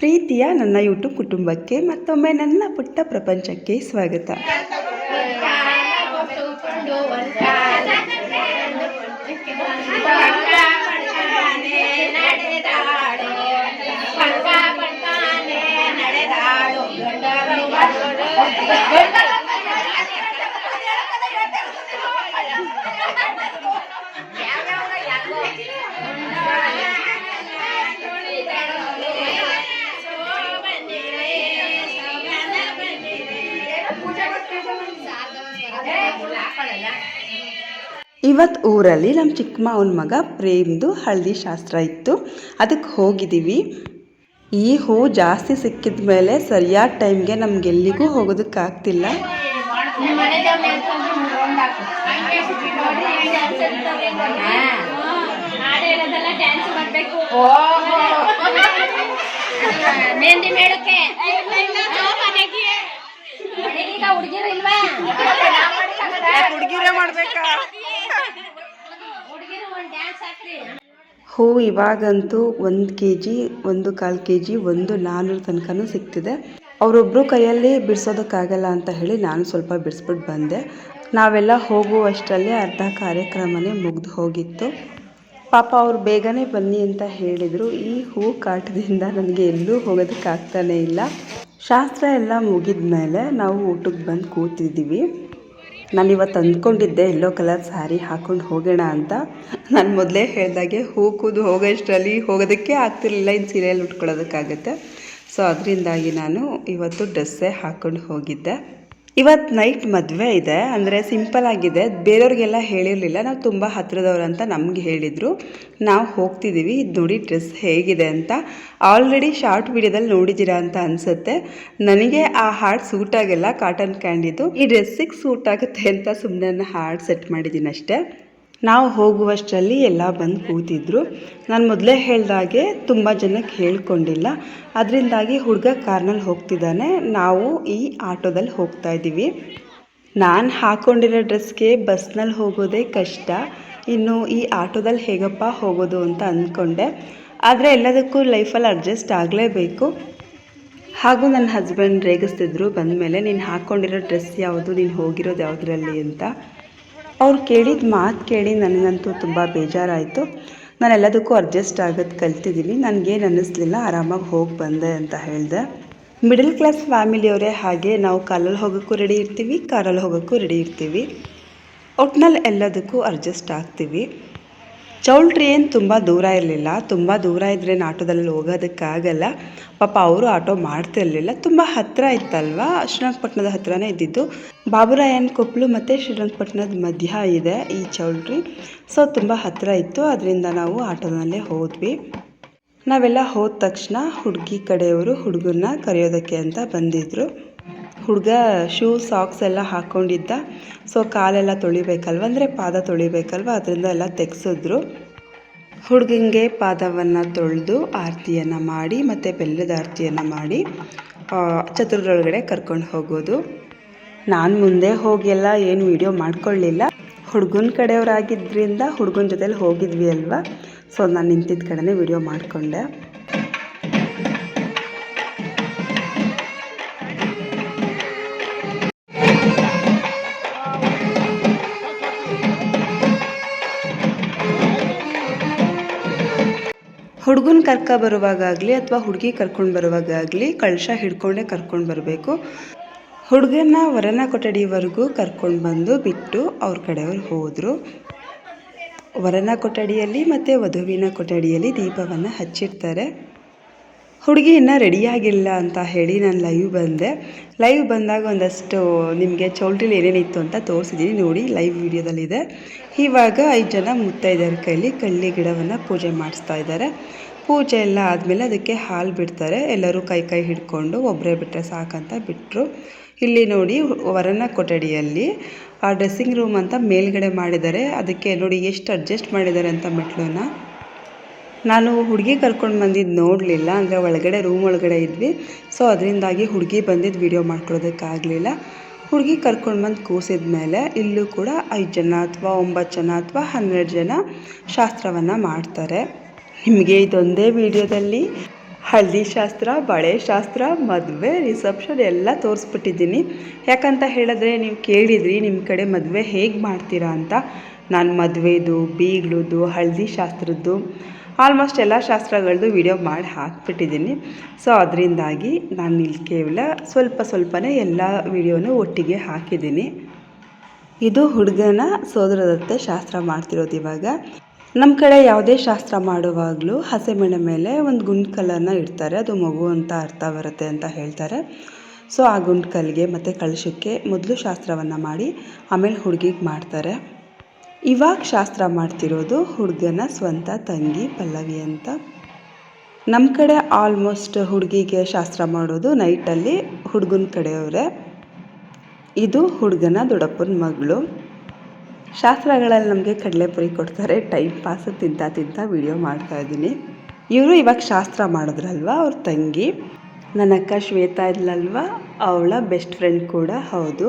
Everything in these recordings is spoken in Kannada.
ಪ್ರೀತಿಯ ನನ್ನ ಯೂಟ್ಯೂಬ್ ಕುಟುಂಬಕ್ಕೆ ಮತ್ತೊಮ್ಮೆ ನನ್ನ ಪುಟ್ಟ ಪ್ರಪಂಚಕ್ಕೆ ಸ್ವಾಗತ. ಇವತ್ತು ಊರಲ್ಲಿ ನಮ್ಮ ಚಿಕ್ಕ ಮಾವನ ಮಗ ಪ್ರೇಮ್ದು ಹಳದಿ ಶಾಸ್ತ್ರ ಇತ್ತು, ಅದಕ್ಕೆ ಹೋಗಿದ್ದೀವಿ. ಈ ಹೂ ಜಾಸ್ತಿ ಸಿಕ್ಕಿದ ಮೇಲೆ ಸರಿಯಾದ ಟೈಮ್ಗೆ ನಮಗೆಲ್ಲಿಗೂ ಹೋಗೋದಕ್ಕಾಗ್ತಿಲ್ಲ. ಹೂ ಇವಾಗಂತೂ 1 kg 1/4 kg 400 ತನಕನೂ ಸಿಗ್ತಿದೆ. ಅವರೊಬ್ಬರು ಕೈಯಲ್ಲಿ ಬಿಡಿಸೋದಕ್ಕಾಗಲ್ಲ ಅಂತ ಹೇಳಿ ನಾನು ಸ್ವಲ್ಪ ಬಿಡಿಸ್ಬಿಟ್ಟು ಬಂದೆ. ನಾವೆಲ್ಲ ಹೋಗುವಷ್ಟರಲ್ಲಿ ಅರ್ಧ ಕಾರ್ಯಕ್ರಮನೇ ಮುಗ್ದು ಹೋಗಿತ್ತು. ಪಾಪ ಅವ್ರು ಬೇಗನೆ ಬನ್ನಿ ಅಂತ ಹೇಳಿದರು. ಈ ಹೂ ಕಾಟದಿಂದ ನನಗೆ ಎಲ್ಲೂ ಹೋಗೋದಕ್ಕಾಗ್ತಾನೇ ಇಲ್ಲ. ಶಾಸ್ತ್ರ ಎಲ್ಲ ಮುಗಿದ ಮೇಲೆ ನಾವು ಊಟಕ್ಕೆ ಬಂದು ಕೂತಿದ್ದೀವಿ. ನಾನಿವತ್ತು ಅಂದ್ಕೊಂಡಿದ್ದೆ ಯೆಲ್ಲೋ ಕಲರ್ ಸ್ಯಾರಿ ಹಾಕ್ಕೊಂಡು ಹೋಗೋಣ ಅಂತ. ನಾನು ಮೊದಲೇ ಹೇಳಿದಾಗೆ ಹೂ ಕೂದು ಹೋಗೋಷ್ಟರಲ್ಲಿ ಹೋಗೋದಕ್ಕೆ ಆಗ್ತಿರಲಿಲ್ಲ, ಇನ್ನು ಸೀರೆಯಲ್ಲಿ ಉಟ್ಕೊಳ್ಳೋದಕ್ಕಾಗುತ್ತೆ. ಸೊ ಅದರಿಂದಾಗಿ ನಾನು ಇವತ್ತು ಡ್ರೆಸ್ಸೇ ಹಾಕ್ಕೊಂಡು ಹೋಗಿದ್ದೆ. ಇವತ್ತು ನೈಟ್ ಮದುವೆ ಇದೆ, ಅಂದರೆ ಸಿಂಪಲ್ ಆಗಿದೆ. ಬೇರೆಯವ್ರಿಗೆಲ್ಲ ಹೇಳಿರಲಿಲ್ಲ, ನಾವು ತುಂಬ ಹತ್ತಿರದವ್ರು ಅಂತ ನಮಗೆ ಹೇಳಿದರು. ನಾವು ಹೋಗ್ತಿದ್ದೀವಿ. ಇದು ನೋಡಿ ಡ್ರೆಸ್ ಹೇಗಿದೆ ಅಂತ. ಆಲ್ರೆಡಿ ಶಾರ್ಟ್ ವಿಡಿಯೋದಲ್ಲಿ ನೋಡಿದ್ದೀರಾ ಅಂತ ಅನಿಸುತ್ತೆ. ನನಗೆ ಆ ಹಾರ್ಟ್ ಸೂಟ್ ಆಗಿಲ್ಲ, ಕಾಟನ್ ಕ್ಯಾಂಡಿದು. ಈ ಡ್ರೆಸ್ಸಿಗೆ ಸೂಟ್ ಆಗುತ್ತೆ ಅಂತ ಸುಮ್ಮನೆ ಹಾರ್ಟ್ ಸೆಟ್ ಮಾಡಿದ್ದೀನಿ ಅಷ್ಟೇ. ನಾವು ಹೋಗುವಷ್ಟರಲ್ಲಿ ಎಲ್ಲ ಬಂದು ಕೂತಿದ್ರು. ನಾನು ಮೊದಲೇ ಹೇಳಿದಾಗೆ ತುಂಬ ಜನಕ್ಕೆ ಹೇಳ್ಕೊಂಡಿಲ್ಲ, ಅದರಿಂದಾಗಿ ಹುಡುಗ ಕಾರ್ನಲ್ಲಿ ಹೋಗ್ತಿದ್ದಾನೆ, ನಾವು ಈ ಆಟೋದಲ್ಲಿ ಹೋಗ್ತಾ ಇದ್ದೀವಿ. ನಾನು ಹಾಕ್ಕೊಂಡಿರೋ ಡ್ರೆಸ್ಗೆ ಬಸ್ನಲ್ಲಿ ಹೋಗೋದೇ ಕಷ್ಟ, ಇನ್ನು ಈ ಆಟೋದಲ್ಲಿ ಹೇಗಪ್ಪ ಹೋಗೋದು ಅಂತ ಅಂದ್ಕೊಂಡೆ. ಆದರೆ ಎಲ್ಲದಕ್ಕೂ ಲೈಫಲ್ಲಿ ಅಡ್ಜಸ್ಟ್ ಆಗಲೇಬೇಕು. ಹಾಗೂ ನನ್ನ ಹಸ್ಬೆಂಡ್ ರೇಗಿಸ್ತಿದ್ರು ಬಂದಮೇಲೆ, ನೀನು ಹಾಕ್ಕೊಂಡಿರೋ ಡ್ರೆಸ್ ಯಾವುದು, ನೀನು ಹೋಗಿರೋದು ಯಾವುದರಲ್ಲಿ ಅಂತ. ಅವ್ರು ಕೇಳಿದ ಮಾತು ಕೇಳಿ ನನಗಂತೂ ತುಂಬ ಬೇಜಾರಾಯಿತು. ನಾನು ಎಲ್ಲದಕ್ಕೂ ಅಡ್ಜಸ್ಟ್ ಆಗೋದು ಕಲ್ತಿದ್ದೀನಿ, ನನಗೇನು ಅನ್ನಿಸ್ಲಿಲ್ಲ, ಆರಾಮಾಗಿ ಹೋಗಿ ಬಂದೆ ಅಂತ ಹೇಳಿದೆ. ಮಿಡಲ್ ಕ್ಲಾಸ್ ಫ್ಯಾಮಿಲಿಯವರೇ ಹಾಗೆ, ನಾವು ಕಾಲಲ್ಲಿ ಹೋಗೋಕ್ಕೂ ರೆಡಿ ಇರ್ತೀವಿ, ಕಾರಲ್ಲಿ ಹೋಗೋಕ್ಕೂ ರೆಡಿ ಇರ್ತೀವಿ. ಒಟ್ಟಿನಲ್ಲಿ ಎಲ್ಲದಕ್ಕೂ ಅಡ್ಜಸ್ಟ್ ಆಗ್ತೀವಿ. ಚೌಲ್ಟ್ರಿ ಏನು ತುಂಬ ದೂರ ಇರಲಿಲ್ಲ. ತುಂಬ ದೂರ ಇದ್ದರೆ ಆಟೋದಲ್ಲಿ ಹೋಗೋದಕ್ಕಾಗಲ್ಲ. ಪಾಪ ಅವರು ಆಟೋ ಮಾಡ್ತಿರಲಿಲ್ಲ, ತುಂಬ ಹತ್ತಿರ ಇತ್ತಲ್ವ, ಶ್ರೀರಂಗಪಟ್ಟಣದ ಹತ್ರನೇ ಇದ್ದಿದ್ದು. ಬಾಬುರಾಯನ ಕೊಪ್ಪಲು ಮತ್ತು ಶ್ರೀರಂಗಪಟ್ಟಣದ ಮಧ್ಯ ಇದೆ ಈ ಚೌಲ್ಟ್ರಿ. ಸೊ ತುಂಬ ಹತ್ತಿರ ಇತ್ತು, ಅದರಿಂದ ನಾವು ಆಟೋದಲ್ಲೇ ಹೋದ್ವಿ. ನಾವೆಲ್ಲ ಹೋದ ತಕ್ಷಣ ಹುಡುಗಿ ಕಡೆಯವರು ಹುಡುಗನ್ನ ಕರೆಯೋದಕ್ಕೆ ಅಂತ ಬಂದಿದ್ದರು. ಹುಡುಗ ಶೂ ಸಾಕ್ಸ್ ಎಲ್ಲ ಹಾಕ್ಕೊಂಡಿದ್ದ. ಸೊ ಕಾಲೆಲ್ಲ ತೊಳಿಬೇಕಲ್ವ, ಅಂದರೆ ಪಾದ ತೊಳಿಬೇಕಲ್ವ, ಅದರಿಂದ ಎಲ್ಲ ತೆಗೆಸಿದ್ರು. ಹುಡುಗಂಗೆ ಪಾದವನ್ನು ತೊಳೆದು ಆರತಿಯನ್ನು ಮಾಡಿ ಮತ್ತು ಬೆಲ್ಲದ ಆರತಿಯನ್ನು ಮಾಡಿ ಚತುರದೊಳಗಡೆ ಕರ್ಕೊಂಡು ಹೋಗೋದು. ನಾನು ಮುಂದೆ ಹೋಗಿ ಎಲ್ಲ ಏನು ವಿಡಿಯೋ ಮಾಡ್ಕೊಳ್ಳಿಲ್ಲ. ಹುಡುಗನ ಕಡೆಯವರಾಗಿದ್ದರಿಂದ ಹುಡುಗನ ಜೊತೆಲಿ ಹೋಗಿದ್ವಿ ಅಲ್ವಾ, ಸೊ ನಾನು ನಿಂತಿದ್ದ ಕಡೆನೇ ವಿಡಿಯೋ ಮಾಡಿಕೊಂಡೆ. ಹುಡುಗನ ಬರುವಾಗಲಿ ಅಥವಾ ಹುಡುಗಿ ಕರ್ಕೊಂಡು ಬರುವಾಗಲಿ ಕಳಶ ಹಿಡ್ಕೊಂಡೇ ಕರ್ಕೊಂಡು ಬರಬೇಕು. ಹುಡುಗನ ವರನ ಕೊಠಡಿವರೆಗೂ ಕರ್ಕೊಂಡು ಬಂದು ಬಿಟ್ಟು ಅವ್ರ ಕಡೆಯವರು ಹೋದರು. ವರನ ಕೊಠಡಿಯಲ್ಲಿ ಮತ್ತು ವಧುವಿನ ಕೊಠಡಿಯಲ್ಲಿ ದೀಪವನ್ನು ಹಚ್ಚಿರ್ತಾರೆ. ಹುಡುಗಿ ಇನ್ನೂ ರೆಡಿಯಾಗಿಲ್ಲ ಅಂತ ಹೇಳಿ ನಾನು ಲೈವ್ ಬಂದಾಗ ಒಂದಷ್ಟು ನಿಮಗೆ ಚೌಲ್ಟ್ರಿಲಿ ಏನೇನಿತ್ತು ಅಂತ ತೋರಿಸಿದ್ದೀನಿ ನೋಡಿ, ಲೈವ್ ವಿಡಿಯೋದಲ್ಲಿದೆ. ಇವಾಗ 5 ಜನ ಮುತ್ತೈದೆಯರ ಕೈಲಿ ಕಳ್ಳಿ ಗಿಡವನ್ನು ಪೂಜೆ ಮಾಡಿಸ್ತಾ ಇದ್ದಾರೆ. ಪೂಜೆ ಎಲ್ಲ ಆದಮೇಲೆ ಅದಕ್ಕೆ ಹಾಲು ಬಿಡ್ತಾರೆ. ಎಲ್ಲರೂ ಕೈ ಹಿಡ್ಕೊಂಡು ಒಬ್ಬರೇ ಬಿಟ್ಟರೆ ಸಾಕಂತ ಬಿಟ್ಟರು. ಇಲ್ಲಿ ನೋಡಿ ವರನ ಕೊಠಡಿಯಲ್ಲಿ ಆ ಡ್ರೆಸ್ಸಿಂಗ್ ರೂಮ್ ಅಂತ ಮೇಲ್ಗಡೆ ಮಾಡಿದ್ದಾರೆ. ಅದಕ್ಕೆ ನೋಡಿ ಎಷ್ಟು ಅಡ್ಜಸ್ಟ್ ಮಾಡಿದ್ದಾರೆ ಅಂತ ಮೆಟ್ಲನ್ನ. ನಾನು ಹುಡುಗಿ ಕರ್ಕೊಂಡು ಬಂದಿದ್ದು ನೋಡಲಿಲ್ಲ, ಅಂದರೆ ಒಳಗಡೆ ರೂಮ್ ಒಳಗಡೆ ಇದ್ವಿ. ಸೊ ಅದರಿಂದಾಗಿ ಹುಡುಗಿ ಬಂದಿದ್ದು ವಿಡಿಯೋ ಮಾಡ್ಕೊಳ್ಳೋದಕ್ಕಾಗಲಿಲ್ಲ. ಹುಡುಗಿ ಕರ್ಕೊಂಡು ಬಂದು ಕೂಸಿದ ಮೇಲೆ ಇಲ್ಲೂ ಕೂಡ 5 ಜನ ಅಥವಾ 9 ಜನ ಅಥವಾ 12 ಜನ ಶಾಸ್ತ್ರವನ್ನು ಮಾಡ್ತಾರೆ. ನಿಮಗೆ ಇದೊಂದೇ ವಿಡಿಯೋದಲ್ಲಿ ಹಳದಿ ಶಾಸ್ತ್ರ, ಬಳೆ ಶಾಸ್ತ್ರ, ಮದುವೆ, ರಿಸೆಪ್ಷನ್ ಎಲ್ಲ ತೋರಿಸ್ಬಿಟ್ಟಿದ್ದೀನಿ. ಯಾಕಂತ ಹೇಳಿದ್ರೆ ನೀವು ಕೇಳಿದ್ರಿ ನಿಮ್ಮ ಕಡೆ ಮದುವೆ ಹೇಗೆ ಮಾಡ್ತೀರಾ ಅಂತ. ನಾನು ಮದುವೆದು, ಬೀಗ್ಳದ್ದು, ಹಳದಿ ಶಾಸ್ತ್ರದ್ದು ಆಲ್ಮೋಸ್ಟ್ ಎಲ್ಲ ಶಾಸ್ತ್ರಗಳದ್ದು ವಿಡಿಯೋ ಮಾಡಿ ಹಾಕ್ಬಿಟ್ಟಿದ್ದೀನಿ. ಸೊ ಅದರಿಂದಾಗಿ ನಾನು ಇಲ್ಲಿ ಕೇವಲ ಸ್ವಲ್ಪನೇ ಎಲ್ಲ ವಿಡಿಯೋನೂ ಒಟ್ಟಿಗೆ ಹಾಕಿದ್ದೀನಿ. ಇದು ಹುಡುಗನ ಸೋದರದತ್ತೆ ಶಾಸ್ತ್ರ ಮಾಡ್ತಿರೋದು. ಇವಾಗ ನಮ್ಮ ಕಡೆ ಯಾವುದೇ ಶಾಸ್ತ್ರ ಮಾಡುವಾಗಲೂ ಹಸೆಮಣೆ ಮೇಲೆ ಒಂದು ಗುಂಡು ಕಲ್ಲನ್ನು ಇಡ್ತಾರೆ. ಅದು ಮಗು ಅಂತ ಅರ್ಥ ಬರುತ್ತೆ ಅಂತ ಹೇಳ್ತಾರೆ. ಸೊ ಆ ಗುಂಡು ಕಲ್ಲಿಗೆ ಮತ್ತು ಕಳಶಕ್ಕೆ ಮೊದಲು ಶಾಸ್ತ್ರವನ್ನು ಮಾಡಿ ಆಮೇಲೆ ಹುಡುಗಿಗೆ ಮಾಡ್ತಾರೆ. ಇವಾಗ ಶಾಸ್ತ್ರ ಮಾಡ್ತಿರೋದು ಹುಡುಗನ ಸ್ವಂತ ತಂಗಿ ಪಲ್ಲವಿ ಅಂತ. ನಮ್ಮ ಕಡೆ ಆಲ್ಮೋಸ್ಟ್ ಹುಡುಗಿಗೆ ಶಾಸ್ತ್ರ ಮಾಡೋದು ನೈಟಲ್ಲಿ ಹುಡುಗನ ಕಡೆಯವರೇ. ಇದು ಹುಡುಗನ ದೊಡ್ಡಪ್ಪನ ಮಗಳು. ಶಾಸ್ತ್ರಗಳಲ್ಲಿ ನಮಗೆ ಕಡಲೆಪುರಿ ಕೊಡ್ತಾರೆ. ಟೈಮ್ ಪಾಸು ತಿಂತಾ ವಿಡಿಯೋ ಮಾಡ್ತಾಯಿದ್ದೀನಿ. ಇವರು ಇವಾಗ ಶಾಸ್ತ್ರ ಮಾಡಿದ್ರಲ್ವ, ಅವ್ರ ತಂಗಿ. ನನ್ನ ಅಕ್ಕ ಶ್ವೇತಾ ಇದ್ಲಲ್ವ, ಅವಳ ಬೆಸ್ಟ್ ಫ್ರೆಂಡ್ ಕೂಡ ಹೌದು.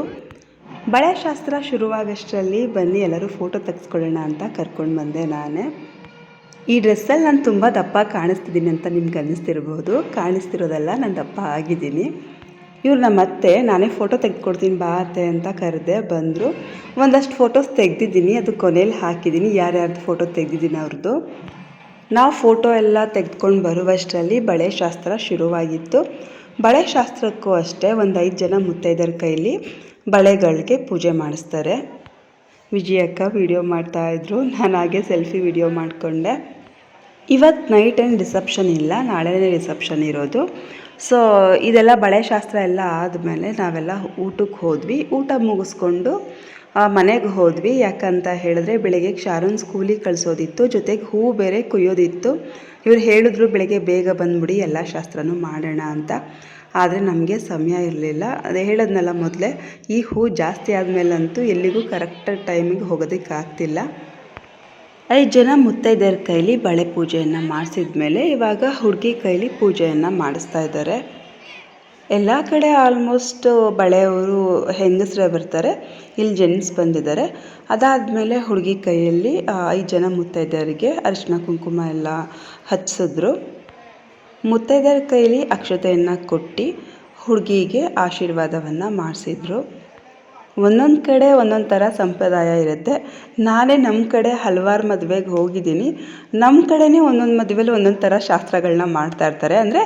ಬಳೆ ಶಾಸ್ತ್ರ ಶುರುವಾಗಷ್ಟರಲ್ಲಿ ಬನ್ನಿ ಎಲ್ಲರೂ ಫೋಟೋ ತೆಗೆಸ್ಕೊಳ್ಳೋಣ ಅಂತ ಕರ್ಕೊಂಡು ಬಂದೆ ನಾನೇ. ಈ ಡ್ರೆಸ್ಸಲ್ಲಿ ನಾನು ತುಂಬ ದಪ್ಪ ಕಾಣಿಸ್ತಿದ್ದೀನಿ ಅಂತ ನಿಮ್ಗೆ ಅನ್ನಿಸ್ತಿರ್ಬೋದು. ಕಾಣಿಸ್ತಿರೋದಲ್ಲ, ನಾನು ದಪ್ಪ ಆಗಿದ್ದೀನಿ. ಇವ್ರು ನಮ್ಮ ಅತ್ತೆ. ನಾನೇ ಫೋಟೋ ತೆಗೆದುಕೊಡ್ತೀನಿ ಬಾ ಅತ್ತೆ ಅಂತ ಕರೆದೆ, ಬಂದರು. ಒಂದಷ್ಟು ಫೋಟೋಸ್ ತೆಗೆದಿದ್ದೀನಿ, ಅದು ಕೊನೆಯಲ್ಲಿ ಹಾಕಿದ್ದೀನಿ ಯಾರ್ಯಾರ್ದು ಫೋಟೋ ತೆಗೆದಿದ್ದೀನಿ ಅವ್ರದ್ದು. ನಾವು ಫೋಟೋ ಎಲ್ಲ ತೆಗೆದುಕೊಂಡು ಬರುವಷ್ಟರಲ್ಲಿ ಬಳೆ ಶಾಸ್ತ್ರ ಶುರುವಾಗಿತ್ತು. ಬಳೆ ಶಾಸ್ತ್ರಕ್ಕೂ ಅಷ್ಟೇ ಒಂದು 5 ಜನ ಮುತ್ತೈದರ ಕೈಲಿ ಬಳೆಗಳಿಗೆ ಪೂಜೆ ಮಾಡಿಸ್ತಾರೆ. ವಿಜಯಕ್ಕ ವಿಡಿಯೋ ಮಾಡ್ತಾಯಿದ್ರು, ನಾನು ಹಾಗೆ ಸೆಲ್ಫಿ ವಿಡಿಯೋ ಮಾಡಿಕೊಂಡೆ. ಇವತ್ತು ನೈಟ್ ಏನು ರಿಸೆಪ್ಷನ್ ಇಲ್ಲ, ನಾಳೆನೇ ರಿಸೆಪ್ಷನ್ ಇರೋದು. ಸೊ ಇದೆಲ್ಲ ಬಳೆ ಶಾಸ್ತ್ರ ಎಲ್ಲ ಆದಮೇಲೆ ನಾವೆಲ್ಲ ಊಟಕ್ಕೆ ಹೋದ್ವಿ. ಊಟ ಮುಗಿಸ್ಕೊಂಡು ಮನೆಗೆ ಹೋದ್ವಿ. ಯಾಕಂತ ಹೇಳಿದ್ರೆ ಬೆಳಗ್ಗೆ ಶಾರೂನ್ ಸ್ಕೂಲಿಗೆ ಕಳಿಸೋದಿತ್ತು, ಜೊತೆಗೆ ಹೂವು ಬೇರೆ ಕುಯ್ಯೋದಿತ್ತು. ಇವ್ರು ಹೇಳಿದ್ರು ಬೆಳಗ್ಗೆ ಬೇಗ ಬಂದುಬಿಡಿ ಎಲ್ಲ ಶಾಸ್ತ್ರನೂ ಮಾಡೋಣ ಅಂತ. ಆದರೆ ನಮಗೆ ಸಮಯ ಇರಲಿಲ್ಲ. ಅದೇ ಹೇಳೋದ್ನಲ್ಲ ಮೊದಲೇ, ಈ ಹೂವು ಜಾಸ್ತಿ ಆದಮೇಲಂತೂ ಎಲ್ಲಿಗೂ ಕರೆಕ್ಟ್ ಟೈಮಿಗೆ ಹೋಗೋದಕ್ಕಾಗ್ತಿಲ್ಲ. 5 ಜನ ಮುತ್ತೈದೆಯರ ಕೈಲಿ ಬಳೆ ಪೂಜೆಯನ್ನು ಮಾಡಿಸಿದ್ಮೇಲೆ ಇವಾಗ ಹುಡುಗಿ ಕೈಲಿ ಪೂಜೆಯನ್ನು ಮಾಡಿಸ್ತಾ ಇದ್ದಾರೆ. ಎಲ್ಲ ಕಡೆ ಆಲ್ಮೋಸ್ಟ್ ಬಳೆಯವರು ಹೆಂಗಸರೇ ಬರ್ತಾರೆ, ಇಲ್ಲಿ ಜೆಂಟ್ಸ್ ಬಂದಿದ್ದಾರೆ. ಅದಾದಮೇಲೆ ಹುಡುಗಿ ಕೈಯಲ್ಲಿ 5 ಜನ ಮುತ್ತೈದೆಯರಿಗೆ ಅರಿಶಿನ ಕುಂಕುಮ ಎಲ್ಲ ಹಚ್ಚಿಸಿದ್ರು. ಮುತ್ತೈದೆಯರ ಕೈಲಿ ಅಕ್ಷತೆಯನ್ನು ಕೊಟ್ಟು ಹುಡುಗಿಗೆ ಆಶೀರ್ವಾದವನ್ನು ಮಾಡಿಸಿದ್ರು. ಒಂದೊಂದು ಕಡೆ ಒಂದೊಂದು ಥರ ಸಂಪ್ರದಾಯ ಇರುತ್ತೆ. ನಾನೇ ನಮ್ಮ ಕಡೆ ಹಲವಾರು ಮದುವೆಗೆ ಹೋಗಿದ್ದೀನಿ. ನಮ್ಮ ಕಡೆನೇ ಒಂದೊಂದು ಮದುವೆಲಿ ಒಂದೊಂದು ಥರ ಶಾಸ್ತ್ರಗಳನ್ನ ಮಾಡ್ತಾಯಿರ್ತಾರೆ. ಅಂದರೆ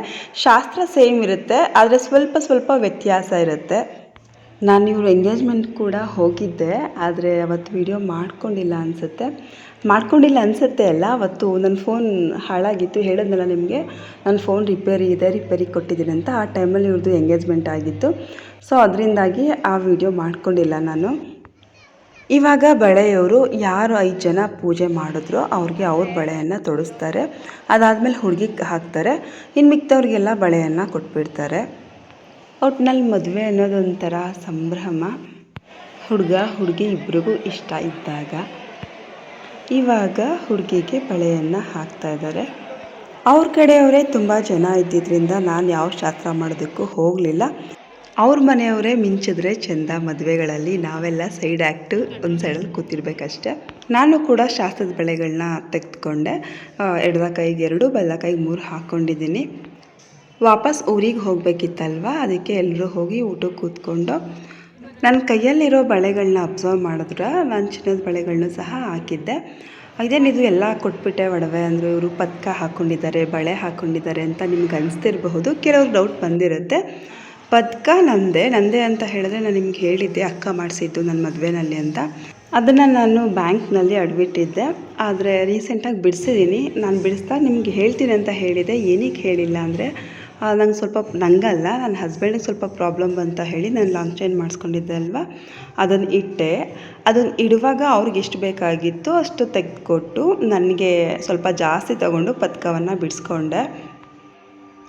ಶಾಸ್ತ್ರ ಸೇಮ್ ಇರುತ್ತೆ, ಆದರೆ ಸ್ವಲ್ಪ ವ್ಯತ್ಯಾಸ ಇರುತ್ತೆ. ನಾನು ಇವ್ರ ಎಂಗೇಜ್ಮೆಂಟ್ ಕೂಡ ಹೋಗಿದ್ದೆ, ಆದರೆ ಅವತ್ತು ವಿಡಿಯೋ ಮಾಡ್ಕೊಂಡಿಲ್ಲ ಅನಿಸುತ್ತೆ ಅಲ್ಲ. ಅವತ್ತು ನನ್ನ ಫೋನ್ ಹಾಳಾಗಿತ್ತು, ಹೇಳಿದ್ನಲ್ಲ ನಿಮಗೆ, ನನ್ನ ಫೋನ್ ರಿಪೇರಿ ಕೊಟ್ಟಿದ್ದೀನಿ ಅಂತ. ಆ ಟೈಮಲ್ಲಿ ಇವ್ರದ್ದು ಎಂಗೇಜ್ಮೆಂಟ್ ಆಗಿತ್ತು. ಸೊ ಅದರಿಂದಾಗಿ ಆ ವಿಡಿಯೋ ಮಾಡ್ಕೊಂಡಿಲ್ಲ ನಾನು. ಇವಾಗ ಬಳೆಯವರು ಯಾರು 5 ಜನ ಪೂಜೆ ಮಾಡಿದ್ರೋ ಅವ್ರಿಗೆ ಅವ್ರ ಬಳೆಯನ್ನು ತೊಡಿಸ್ತಾರೆ. ಅದಾದಮೇಲೆ ಹುಡುಗಿಗೆ ಹಾಕ್ತಾರೆ. ಇನ್ನು ಮಿಕ್ತವ್ರಿಗೆಲ್ಲ ಬಳೆಯನ್ನು ಕೊಟ್ಬಿಡ್ತಾರೆ. ಒಟ್ಟಿನಲ್ಲಿ ಮದುವೆ ಅನ್ನೋದೊಂಥರ ಸಂಭ್ರಮ. ಹುಡುಗ ಹುಡುಗಿ ಇಬ್ರಿಗೂ ಇಷ್ಟ ಇದ್ದಾಗ. ಇವಾಗ ಹುಡುಗಿಗೆ ಬಳೆಯನ್ನು ಹಾಕ್ತಾಯಿದ್ದಾರೆ. ಅವ್ರ ಕಡೆಯವರೇ ತುಂಬ ಜನ ಇದ್ದಿದ್ದರಿಂದ ನಾನು ಯಾವ ಶಾಸ್ತ್ರ ಮಾಡೋದಕ್ಕೂ ಹೋಗಲಿಲ್ಲ. ಅವ್ರ ಮನೆಯವರೇ ಮಿಂಚಿದ್ರೆ ಚೆಂದ ಮದುವೆಗಳಲ್ಲಿ, ನಾವೆಲ್ಲ ಸೈಡ್ ಆ್ಯಕ್ಟು ಒಂದು ಸೈಡಲ್ಲಿ ಕೂತಿರ್ಬೇಕಷ್ಟೆ. ನಾನು ಕೂಡ ಶಾಸ್ತ್ರದ ಬಳೆಗಳನ್ನ ತೆಗೆದುಕೊಂಡೆ. ಎಡದ ಕೈಗೆ 2, ಬಲ ಕೈಗೆ 3 ಹಾಕ್ಕೊಂಡಿದ್ದೀನಿ. ವಾಪಸ್ ಊರಿಗೆ ಹೋಗಬೇಕಿತ್ತಲ್ವ, ಅದಕ್ಕೆ ಎಲ್ಲರೂ ಹೋಗಿ ಊಟಕ್ಕೆ ಕೂತ್ಕೊಂಡು ನನ್ನ ಕೈಯಲ್ಲಿರೋ ಬಳೆಗಳನ್ನ ಅಬ್ಸರ್ವ್ ಮಾಡಿದ್ರೆ ನಾನು ಚಿನ್ನದ ಬಳೆಗಳನ್ನೂ ಸಹ ಹಾಕಿದ್ದೆ. ಇದೇನಿದು ಎಲ್ಲ ಕೊಟ್ಬಿಟ್ಟೆ ಒಡವೆ ಅಂದರೆ, ಇವರು ಪದಕ ಹಾಕ್ಕೊಂಡಿದ್ದಾರೆ, ಬಳೆ ಹಾಕ್ಕೊಂಡಿದ್ದಾರೆ ಅಂತ ನಿಮ್ಗೆ ಅನಿಸ್ತಿರಬಹುದು. ಕೆಲವ್ರು ಡೌಟ್ ಬಂದಿರುತ್ತೆ. ಪದಕ ನಂದೇ ಅಂತ ಹೇಳಿದ್ರೆ ನಾನು ನಿಮ್ಗೆ ಹೇಳಿದ್ದೆ, ಅಕ್ಕ ಮಾಡಿಸಿದ್ದು ನನ್ನ ಮದುವೆನಲ್ಲಿ ಅಂತ. ಅದನ್ನು ನಾನು ಬ್ಯಾಂಕ್ನಲ್ಲಿ ಅಡ್ಬಿಟ್ಟಿದ್ದೆ, ಆದರೆ ರೀಸೆಂಟಾಗಿ ಬಿಡಿಸಿದ್ದೀನಿ. ನಾನು ಬಿಡಿಸ್ತಾ ನಿಮ್ಗೆ ಹೇಳ್ತೀನಿ ಅಂತ ಹೇಳಿದೆ. ಏನಕ್ಕೆ ಹೇಳಿಲ್ಲ ಅಂದರೆ, ನಂಗಲ್ಲ ನನ್ನ ಹಸ್ಬೆಂಡಿಗೆ ಸ್ವಲ್ಪ ಪ್ರಾಬ್ಲಮ್ ಅಂತ ಹೇಳಿ ನಾನು ಲಾಂಗ್ ಚೈನ್ ಮಾಡಿಸ್ಕೊಂಡಿದ್ದೆ ಅಲ್ವ, ಅದನ್ನು ಇಟ್ಟೆ. ಅದನ್ನು ಇಡುವಾಗ ಅವ್ರಿಗೆ ಎಷ್ಟು ಬೇಕಾಗಿತ್ತು ಅಷ್ಟು ತೆಗೆದುಕೊಟ್ಟು ನನಗೆ ಸ್ವಲ್ಪ ಜಾಸ್ತಿ ತಗೊಂಡು ಪದಕವನ್ನು ಬಿಡಿಸ್ಕೊಂಡೆ.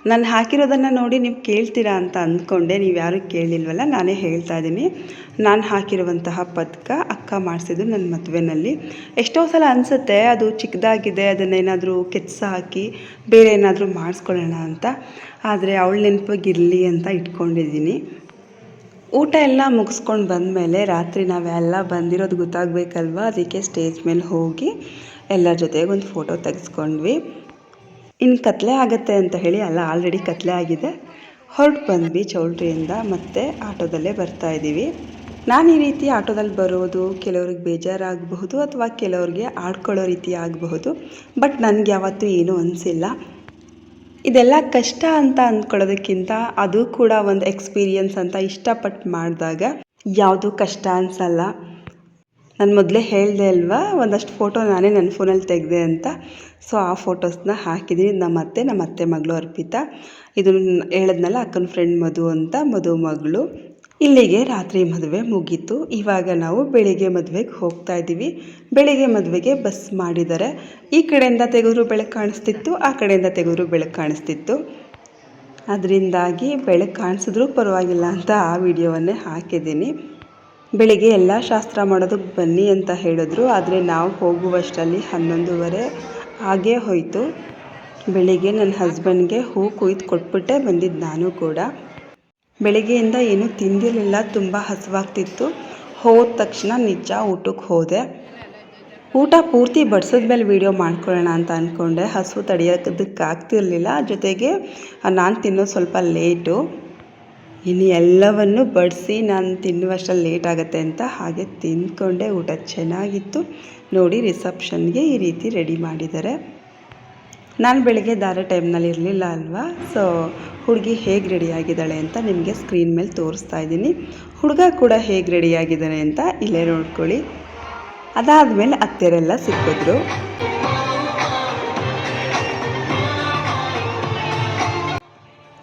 ನಾನು ಹಾಕಿರೋದನ್ನು ನೋಡಿ ನೀವು ಕೇಳ್ತೀರಾ ಅಂತ ಅಂದ್ಕೊಂಡೆ, ನೀವು ಯಾರೂ ಕೇಳಿಲ್ವಲ್ಲ, ನಾನೇ ಹೇಳ್ತಾ ಇದ್ದೀನಿ. ನಾನು ಹಾಕಿರುವಂತಹ ಪದಕ ಅಕ್ಕ ಮಾಡಿಸಿದ್ದು ನನ್ನ ಮದುವೆನಲ್ಲಿ. ಎಷ್ಟೋ ಸಲ ಅನಿಸುತ್ತೆ ಅದು ಚಿಕ್ಕದಾಗಿದೆ, ಅದನ್ನೇನಾದರೂ ಕೆತ್ಸ ಹಾಕಿ ಬೇರೆ ಏನಾದರೂ ಮಾಡಿಸ್ಕೊಳ್ಳೋಣ ಅಂತ. ಆದರೆ ಅವಳ ನೆನಪಿಗಿರಲಿ ಅಂತ ಇಟ್ಕೊಂಡಿದ್ದೀನಿ. ಊಟ ಎಲ್ಲ ಮುಗಿಸ್ಕೊಂಡು ಬಂದಮೇಲೆ ರಾತ್ರಿ ನಾವೆಲ್ಲ ಬಂದಿರೋದು ಗೊತ್ತಾಗಬೇಕಲ್ವ, ಅದಕ್ಕೆ ಸ್ಟೇಜ್ ಮೇಲೆ ಹೋಗಿ ಎಲ್ಲರ ಜೊತೆಗೆ ಒಂದು ಫೋಟೋ ತೆಗೆಸ್ಕೊಂಡ್ವಿ. ಇನ್ನು ಕತ್ಲೆ ಆಗುತ್ತೆ ಅಂತ ಹೇಳಿ ಅಲ್ಲ, ಆಲ್ರೆಡಿ ಕತ್ಲೆ ಆಗಿದೆ. ಹೊರಟು ಬಂದ್ವಿ ಚೌಲ್ಟ್ರಿಯಿಂದ, ಮತ್ತೆ ಆಟೋದಲ್ಲೇ ಬರ್ತಾ ಇದ್ದೀವಿ. ನಾನು ಈ ರೀತಿ ಆಟೋದಲ್ಲಿ ಬರೋದು ಕೆಲವ್ರಿಗೆ ಬೇಜಾರಾಗಬಹುದು ಅಥವಾ ಕೆಲವ್ರಿಗೆ ಆಡ್ಕೊಳ್ಳೋ ರೀತಿ ಆಗಬಹುದು. ಬಟ್ ನನಗೆ ಯಾವತ್ತೂ ಏನೂ ಅನಿಸಿಲ್ಲ. ಇದೆಲ್ಲ ಕಷ್ಟ ಅಂತ ಅಂದ್ಕೊಳ್ಳೋದಕ್ಕಿಂತ ಅದು ಕೂಡ ಒಂದು ಎಕ್ಸ್ಪೀರಿಯನ್ಸ್ ಅಂತ ಇಷ್ಟಪಟ್ಟು ಮಾಡಿದಾಗ ಯಾವುದು ಕಷ್ಟ ಅನಿಸಲ್ಲ. ನಾನು ಮೊದಲೇ ಹೇಳಿದೆ ಅಲ್ವಾ, ಒಂದಷ್ಟು ಫೋಟೋ ನಾನೇ ನನ್ನ ಫೋನಲ್ಲಿ ತೆಗೆದೆ ಅಂತ. ಸೊ ಆ ಫೋಟೋಸ್ನ ಹಾಕಿದ್ದೀನಿ. ನಮ್ಮ ಅತ್ತೆ ಮಗಳು ಅರ್ಪಿತಾ, ಇದನ್ನು ಹೇಳಿದ್ನಲ್ಲ ಅಕ್ಕನ ಫ್ರೆಂಡ್ ಮಧು ಅಂತ, ಮಧು ಮಗಳು. ಇಲ್ಲಿಗೆ ರಾತ್ರಿ ಮದುವೆ ಮುಗೀತು. ಇವಾಗ ನಾವು ಬೆಳಿಗ್ಗೆ ಮದುವೆಗೆ ಹೋಗ್ತಾ ಇದ್ದೀವಿ. ಬೆಳಿಗ್ಗೆ ಮದುವೆಗೆ ಬಸ್ ಮಾಡಿದ್ದಾರೆ. ಈ ಕಡೆಯಿಂದ ತೆಗೆದ್ರು ಬೆಳಕು ಕಾಣಿಸ್ತಿತ್ತು, ಆ ಕಡೆಯಿಂದ ತೆಗೆದ್ರು ಬೆಳಕು ಕಾಣಿಸ್ತಿತ್ತು. ಅದರಿಂದಾಗಿ ಬೆಳಕು ಕಾಣಿಸಿದ್ರೂ ಪರವಾಗಿಲ್ಲ ಅಂತ ಆ ವಿಡಿಯೋವನ್ನೇ ಹಾಕಿದ್ದೀನಿ. ಬೆಳಿಗ್ಗೆ ಎಲ್ಲ ಶಾಸ್ತ್ರ ಮಾಡೋದಕ್ಕೆ ಬನ್ನಿ ಅಂತ ಹೇಳಿದ್ರು, ಆದರೆ ನಾವು ಹೋಗುವಷ್ಟರಲ್ಲಿ 11:30 ಹಾಗೇ ಹೋಯಿತು. ಬೆಳಿಗ್ಗೆ ನನ್ನ ಹಸ್ಬೆಂಡ್ಗೆ ಹೂ ಕುಯ್ದು ಕೊಟ್ಬಿಟ್ಟೆ ಬಂದಿದ್ದು. ನಾನು ಕೂಡ ಬೆಳಿಗ್ಗೆಯಿಂದ ಏನೂ ತಿಂದಿರಲಿಲ್ಲ, ತುಂಬ ಹಸಿವಾಗ್ತಿತ್ತು. ಹೋದ ತಕ್ಷಣ ನಿಜ ಊಟಕ್ಕೆ ಹೋದೆ. ಊಟ ಪೂರ್ತಿ ಬಡಿಸಿದ್ಮೇಲೆ ವೀಡಿಯೋ ಮಾಡ್ಕೊಳ್ಳೋಣ ಅಂತ ಅಂದ್ಕೊಂಡೆ. ಹಸು ತಡೆಯೋದಕ್ಕಾಗ್ತಿರ್ಲಿಲ್ಲ. ಜೊತೆಗೆ ನಾನು ತಿನ್ನೋದು ಸ್ವಲ್ಪ ಲೇಟು. ಇನ್ನು ಎಲ್ಲವನ್ನು ಬಡಿಸಿ ನಾನು ತಿನ್ನುವಷ್ಟರಲ್ಲಿ ಲೇಟ್ ಆಗುತ್ತೆ ಅಂತ ಹಾಗೆ ತಿಂದ್ಕೊಂಡೆ. ಊಟ ಚೆನ್ನಾಗಿತ್ತು. ನೋಡಿ, ರಿಸೆಪ್ಷನ್ಗೆ ಈ ರೀತಿ ರೆಡಿ ಮಾಡಿದ್ದಾರೆ. ನಾನು ಬೆಳಗ್ಗೆ ಧಾರೆ ಟೈಮ್ನಲ್ಲಿ ಇರಲಿಲ್ಲ ಅಲ್ವಾ, ಸೊ ಹುಡುಗಿ ಹೇಗೆ ರೆಡಿಯಾಗಿದ್ದಾಳೆ ಅಂತ ನಿಮಗೆ ಸ್ಕ್ರೀನ್ ಮೇಲೆ ತೋರಿಸ್ತಾ ಇದ್ದೀನಿ. ಹುಡುಗ ಕೂಡ ಹೇಗೆ ರೆಡಿಯಾಗಿದ್ದಾನೆ ಅಂತ ಇಲ್ಲೇ ನೋಡ್ಕೊಳ್ಳಿ. ಅದಾದಮೇಲೆ ಅತ್ತೆಯರೆಲ್ಲ ಸಿಕ್ಕಿದ್ರು.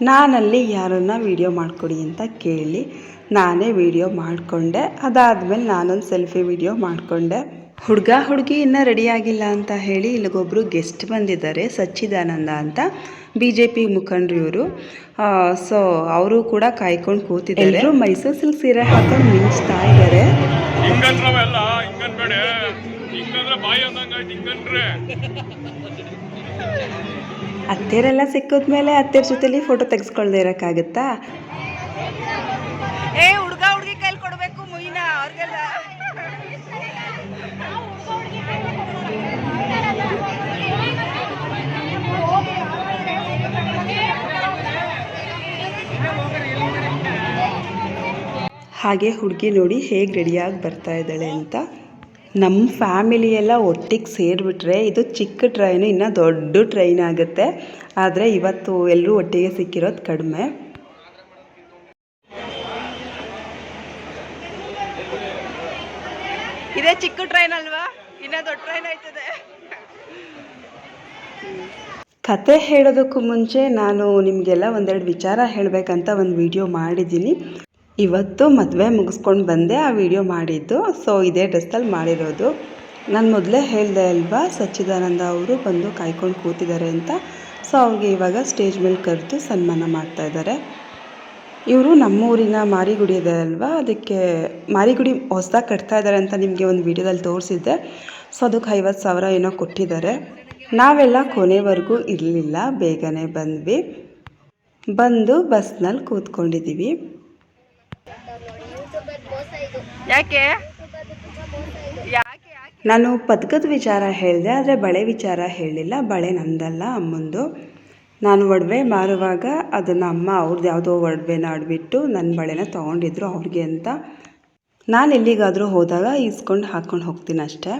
ನಾನಲ್ಲಿ ಯಾರನ್ನ ವೀಡಿಯೋ ಮಾಡಿಕೊಡಿ ಅಂತ ಕೇಳಿ ನಾನೇ ವೀಡಿಯೋ ಮಾಡಿಕೊಂಡೆ. ಅದಾದಮೇಲೆ ನಾನೊಂದು ಸೆಲ್ಫಿ ವೀಡಿಯೋ ಮಾಡಿಕೊಂಡೆ. ಹುಡುಗಿ ಇನ್ನೂ ರೆಡಿಯಾಗಿಲ್ಲ ಅಂತ ಹೇಳಿ ಇಲ್ಲಿಗೊಬ್ಬರು ಗೆಸ್ಟ್ ಬಂದಿದ್ದಾರೆ, ಸಚ್ಚಿದಾನಂದ ಅಂತ, BJP ಮುಖಂಡರು ಇವರು. ಸೊ ಅವರು ಕೂಡ ಕಾಯ್ಕೊಂಡು ಕೂತಿದ್ದಾರೆ. ಎಲ್ಲರೂ ಮೈಸೂರು ಸಿಲ್ಕ್ ಸೀರೆ ಹಾಕೊಂಡು ಮಿಂಚ್ತಾ ಇದ್ದಾರೆ. ಅತ್ತೆಯರೆಲ್ಲ ಸಿಕ್ಕಿದ್ಮೇಲೆ ಅತ್ತೆಯರ ಜೊತೆಲಿ ಫೋಟೋ ತೆಗೆಸ್ಕೊಳ್ದೆ ಇರೋಕ್ಕಾಗುತ್ತಾ? ಹುಡುಗಿ ಕೈಲಿ ಕೊಡಬೇಕು ಮುಯಿನ ಅವ್ರಿಗೆಲ್ಲ. ಹಾಗೆ ಹುಡುಗಿ ನೋಡಿ ಹೇಗೆ ರೆಡಿಯಾಗಿ ಬರ್ತಾ ಇದ್ದಾಳೆ ಅಂತ. ನಮ್ಮ ಫ್ಯಾಮಿಲಿಯೆಲ್ಲ ಒಟ್ಟಿಗೆ ಸೇರಿಬಿಟ್ರೆ ಇದು ಚಿಕ್ಕ ಟ್ರೈನು, ಇನ್ನು ದೊಡ್ಡ ಟ್ರೈನ್ ಆಗುತ್ತೆ. ಆದರೆ ಇವತ್ತು ಎಲ್ಲರೂ ಒಟ್ಟಿಗೆ ಸಿಕ್ಕಿರೋದು ಕಡಿಮೆ. ಇದೇ ಚಿಕ್ಕ ಟ್ರೈನ್ ಅಲ್ವಾ, ಇನ್ನು ದೊಡ್ಡ ಟ್ರೈನ್ ಆಯ್ತದೆ. ಕತೆ ಹೇಳೋದಕ್ಕೂ ಮುಂಚೆ ನಾನು ನಿಮಗೆಲ್ಲ ಒಂದೆರಡು ವಿಚಾರ ಹೇಳಬೇಕಂತ ಒಂದು ವಿಡಿಯೋ ಮಾಡಿದ್ದೀನಿ. ಇವತ್ತು ಮದುವೆ ಮುಗಿಸ್ಕೊಂಡು ಬಂದೆ, ಆ ವಿಡಿಯೋ ಮಾಡಿದ್ದು. ಸೊ ಇದೇ ಡ್ರೆಸ್ಸಲ್ಲಿ ಮಾಡಿರೋದು. ನಾನು ಮೊದಲೇ ಹೇಳಿದೆ ಅಲ್ವಾ, ಸಚ್ಚಿದಾನಂದ ಅವರು ಬಂದು ಕಾಯ್ಕೊಂಡು ಕೂತಿದ್ದಾರೆ ಅಂತ. ಸೊ ಅವ್ರಿಗೆ ಇವಾಗ ಸ್ಟೇಜ್ ಮೇಲೆ ಕರೆದು ಸನ್ಮಾನ ಮಾಡ್ತಾಯಿದ್ದಾರೆ. ಇವರು ನಮ್ಮೂರಿನ ಮಾರಿಗುಡಿ ಇದೆ ಅಲ್ವಾ, ಅದಕ್ಕೆ ಮಾರಿಗುಡಿ ಹೊಸದಾಗಿ ಕಟ್ತಾ ಇದ್ದಾರೆ ಅಂತ ನಿಮಗೆ ಒಂದು ವಿಡಿಯೋದಲ್ಲಿ ತೋರಿಸಿದ್ದೆ. ಸೊ ಅದಕ್ಕೆ 50,000 ಏನೋ ಕೊಟ್ಟಿದ್ದಾರೆ. ನಾವೆಲ್ಲ ಕೊನೆವರೆಗೂ ಇರಲಿಲ್ಲ, ಬೇಗನೆ ಬಂದು ಬಸ್ನಲ್ಲಿ ಕೂತ್ಕೊಂಡಿದ್ದೀವಿ. ಯಾಕೆ ನಾನು ಪದಕದ ವಿಚಾರ ಹೇಳಿದೆ, ಆದರೆ ಬಳೆ ವಿಚಾರ ಹೇಳಿಲ್ಲ. ಬಳೆ ನಂದಲ್ಲ, ಅಮ್ಮಂದು. ನಾನು ಒಡವೆ ಮಾರುವಾಗ ಅದನ್ನು ಅಮ್ಮ ಅವ್ರದ್ದು ಯಾವುದೋ ಒಡವೆನ ಆಡ್ಬಿಟ್ಟು ನನ್ನ ಬಳೆನ ತೊಗೊಂಡಿದ್ರು ಅವ್ರಿಗೆ ಅಂತ. ನಾನು ಎಲ್ಲಿಗಾದರೂ ಹೋದಾಗ ಇಸ್ಕೊಂಡು ಹಾಕ್ಕೊಂಡು ಹೋಗ್ತೀನಿ ಅಷ್ಟೇ.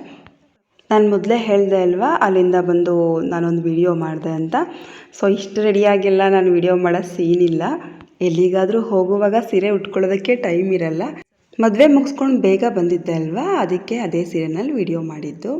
ನಾನು ಮೊದಲೇ ಹೇಳಿದೆ ಅಲ್ವಾ, ಅಲ್ಲಿಂದ ಬಂದು ನಾನೊಂದು ವಿಡಿಯೋ ಮಾಡಿದೆ ಅಂತ. ಸೊ ಇಷ್ಟು ರೆಡಿಯಾಗಿಲ್ಲ, ನಾನು ವಿಡಿಯೋ ಮಾಡೋ ಸೀನ್ ಇಲ್ಲ. ಎಲ್ಲಿಗಾದರೂ ಹೋಗುವಾಗ ಸೀರೆ ಉಟ್ಕೊಳ್ಳೋದಕ್ಕೆ ಟೈಮ್ ಇರಲ್ಲ. ಮದುವೆ ಮುಗಿಸ್ಕೊಂಡು ಬೇಗ ಬಂದಿದ್ದೆ ಅಲ್ವಾ, ಅದಕ್ಕೆ ಅದೇ ಸೀರೆನಲ್ಲಿ ವಿಡಿಯೋ ಮಾಡಿದ್ದು.